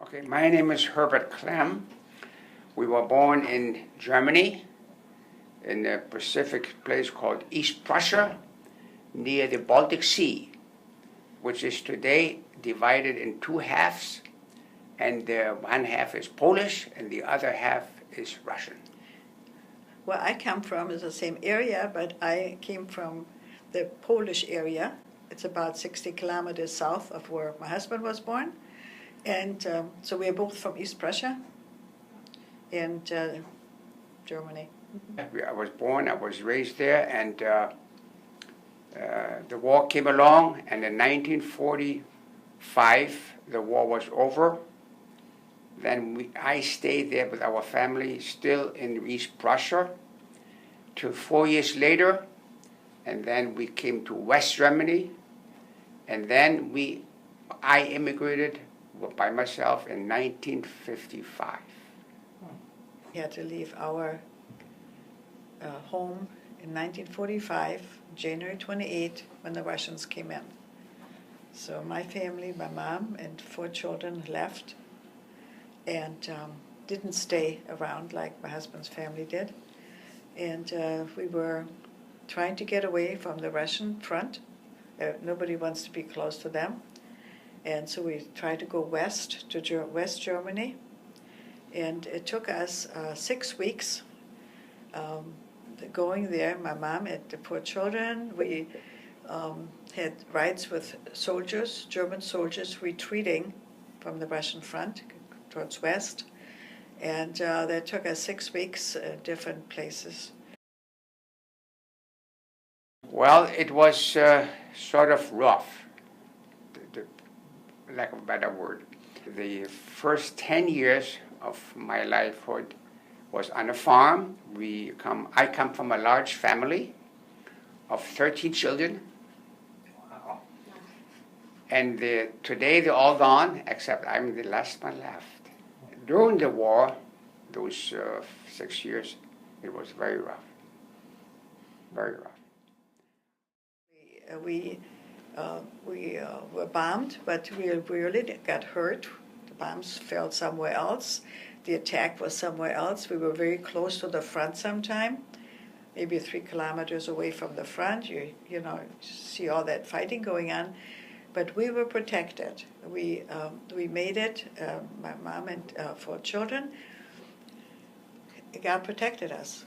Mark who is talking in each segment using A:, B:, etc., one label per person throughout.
A: Okay, my name is Herbert Klemm. We were born in Germany, in a Pacific place called East Prussia, near the Baltic Sea, which is today divided in two halves, and one half is Polish and the other half is Russian.
B: Where I come from is the same area, but I came from the Polish area. It's about 60 kilometers south of where my husband was born. And so we're both from East Prussia and Germany.
A: I was born, I was raised there, and the war came along, and in 1945, the war was over. Then I stayed there with our family, still in East Prussia, till 4 years later, and then we came to West Germany, and then I immigrated by myself in 1955.
B: We had to leave our home in 1945, January 28, when the Russians came in. So my family, my mom and 4 children left and didn't stay around like my husband's family did. And we were trying to get away from the Russian front. Nobody wants to be close to them. And so we tried to go west to West Germany. And it took us 6 weeks going there. My mom had the 4 children. We had rides with soldiers, German soldiers, retreating from the Russian front towards west. And that took us 6 weeks, different places.
A: Well, it was sort of rough, lack of a better word. The first 10 years of my lifehood was on a farm. I come from a large family of 13 children. Wow. And today they're all gone, except I'm the last one left. During the war, those 6 years, it was very rough. Very rough.
B: We were bombed, but we really got hurt. The bombs fell somewhere else. The attack was somewhere else. We were very close to the front sometime, maybe 3 kilometers away from the front. You see all that fighting going on, but we were protected. We made it. My mom and 4 children. God protected us.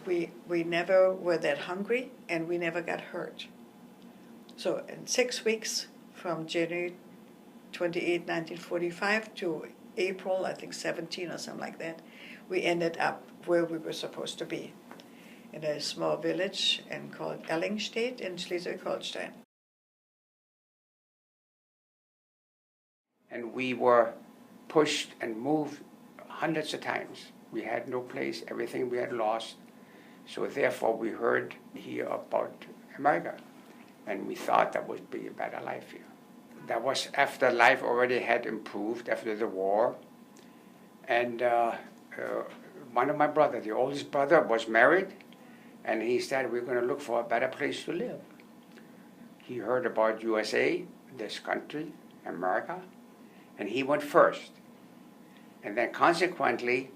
B: We never were that hungry, and we never got hurt. So in 6 weeks, from January 28, 1945 to April, I think 17 or something like that, we ended up where we were supposed to be, in a small village called Ellingstedt in Schleswig-Holstein.
A: And we were pushed and moved hundreds of times. We had no place, everything we had lost. So therefore we heard here about America. And we thought that would be a better life here. That was after life already had improved after the war. And one of my brothers, the oldest brother, was married, and he said, we're going to look for a better place to live. He heard about USA, this country, America, and he went first. And then consequently,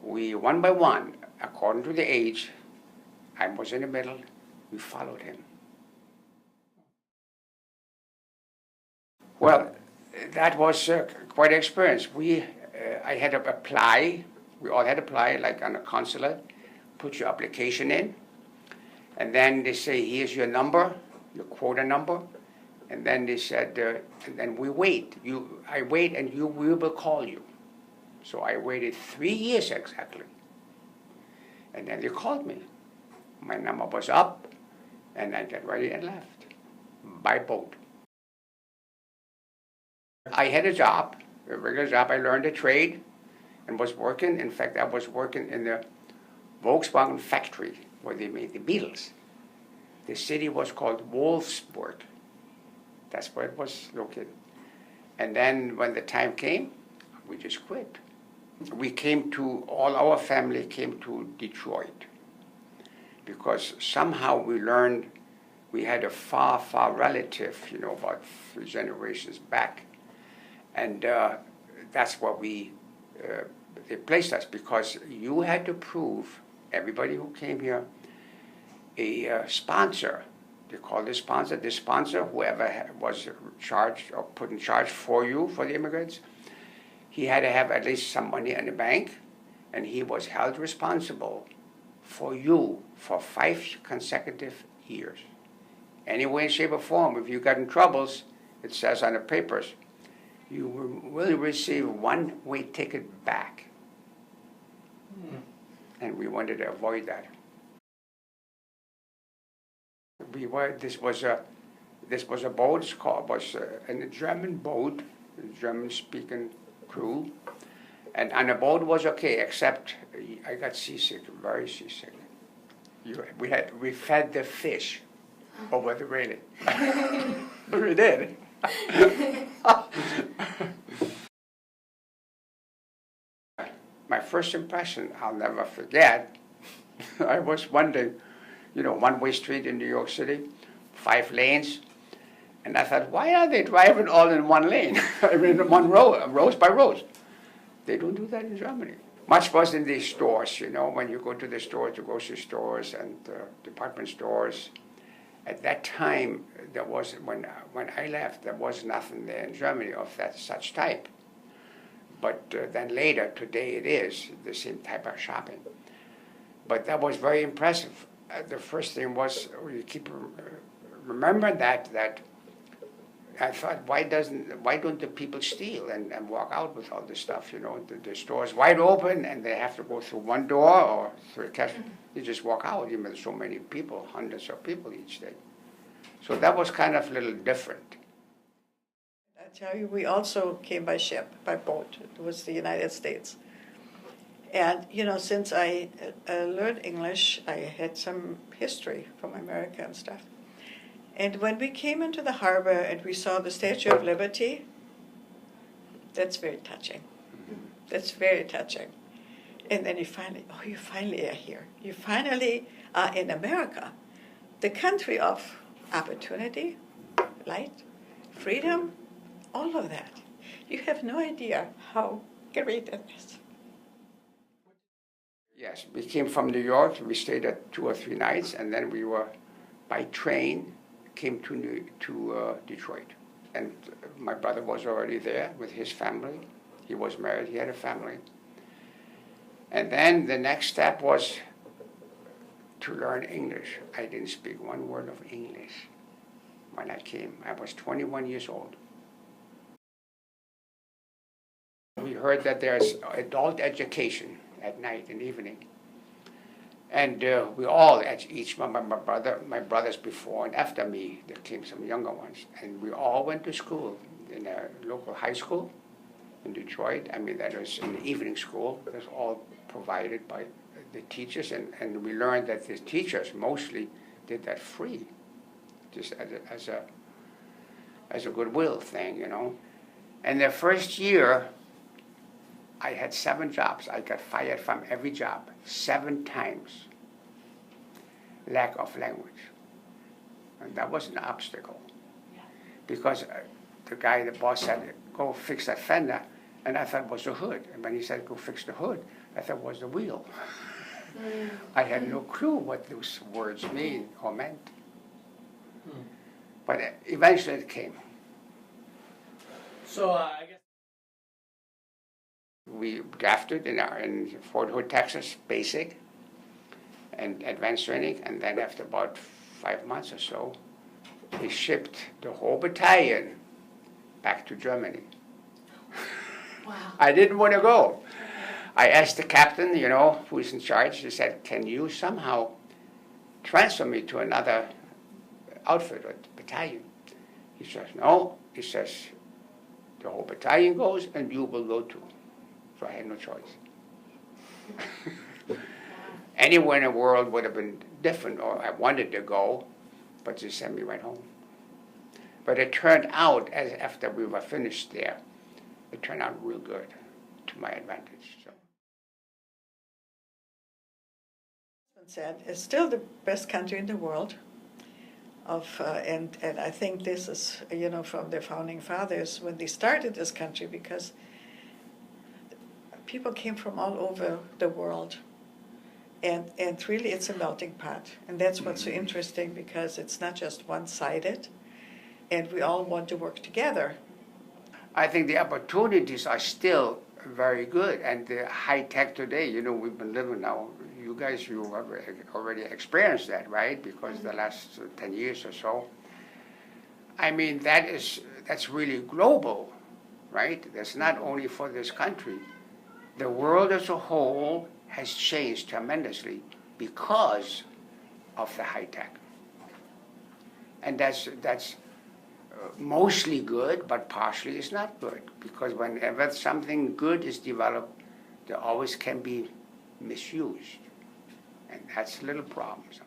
A: we, one by one, according to the age, I was in the middle, we followed him. Well, that was quite an experience. I had to apply. We all had to apply, like on a consulate. Put your application in, and then they say, "Here's your number, your quota number," and then they said, and then we wait. I wait, and we will call you. So I waited 3 years exactly, and then they called me. My number was up, and I got ready and left by boat. I had a job, a regular job. I learned a trade and was working. In fact, I was working in the Volkswagen factory where they made the Beetles. The city was called Wolfsburg. That's where it was located. And then when the time came, we just quit. All our family came to Detroit because somehow we learned we had a far relative, about 3 generations back. And that's what they placed us, because you had to prove, everybody who came here, a sponsor. They called it sponsor. The sponsor, whoever was charged or put in charge for you, for the immigrants, he had to have at least some money in the bank, and he was held responsible for you for 5 consecutive years. Any way, shape, or form, if you got in troubles, it says on the papers, you will receive one-way ticket back. And we wanted to avoid that. This was a boat. It was a German boat, a German-speaking crew, and on the boat was okay, except I got seasick, very seasick. We fed the fish over the railing. We did. My first impression, I'll never forget. I was wondering, one-way street in New York City, 5 lanes. And I thought, why are they driving all in one lane? I mean, one row, rows by rows. They don't do that in Germany. Much was in these stores, when you go to the stores, the grocery stores and department stores. At that time, when I left, there was nothing there in Germany of such type. But then later, today it is the same type of shopping. But that was very impressive. The first thing was, you keep remember that I thought, why don't the people steal and walk out with all this stuff? The store's wide open and they have to go through one door or through a cash. You just walk out. There's so many people, hundreds of people each day. So that was kind of a little different.
B: I tell you, we also came by ship, by boat. It was the United States. And, since I learned English, I had some history from America and stuff. And when we came into the harbor and we saw the Statue of Liberty, that's very touching. That's very touching. And then you finally are here. You finally are in America, the country of opportunity, light, freedom, all of that. You have no idea how great it is.
A: Yes, we came from New York. We stayed at 2 or 3 nights, and then we were, by train, came to Detroit. And my brother was already there with his family. He was married. He had a family. And then the next step was to learn English. I didn't speak one word of English when I came. I was 21 years old. We heard that there's adult education at night and evening. And we all, each my brothers before and after me, there came some younger ones, and we all went to school in a local high school in Detroit. I mean, that was an evening school. It was all provided by the teachers, and we learned that the teachers mostly did that free, just as a goodwill thing, And the first year, I had 7 jobs. I got fired from every job 7 times. Lack of language. And that was an obstacle. Because the boss said, go fix that fender. And I thought it was the hood. And when he said, go fix the hood, I thought it was the wheel. I had no clue what those words mean or meant. But eventually it came.
C: So I guess
A: we drafted in Fort Hood, Texas, basic and advanced training, and then after about 5 months or so, they shipped the whole battalion back to Germany.
D: Wow.
A: I didn't want to go. I asked the captain, who's in charge, he said, can you somehow transfer me to another outfit or battalion? He says, no. He says, the whole battalion goes and you will go too. So I had no choice. Anywhere in the world would have been different, or I wanted to go, but they sent me right home. But it turned out, as after we were finished there, it turned out real good to my advantage. So.
B: Said, it's still the best country in the world. And I think this is, from the founding fathers when they started this country, because people came from all over the world, and really it's a melting pot. And that's what's so interesting, because it's not just one-sided, and we all want to work together.
A: I think the opportunities are still very good, and the high tech today, we've been living now, you guys, you have already experienced that, right? Because the last 10 years or so. I mean, that's really global, right? That's not only for this country. The world as a whole has changed tremendously because of the high tech. And that's mostly good, but partially is not good, because whenever something good is developed, there always can be misused, and that's a little problem sometimes.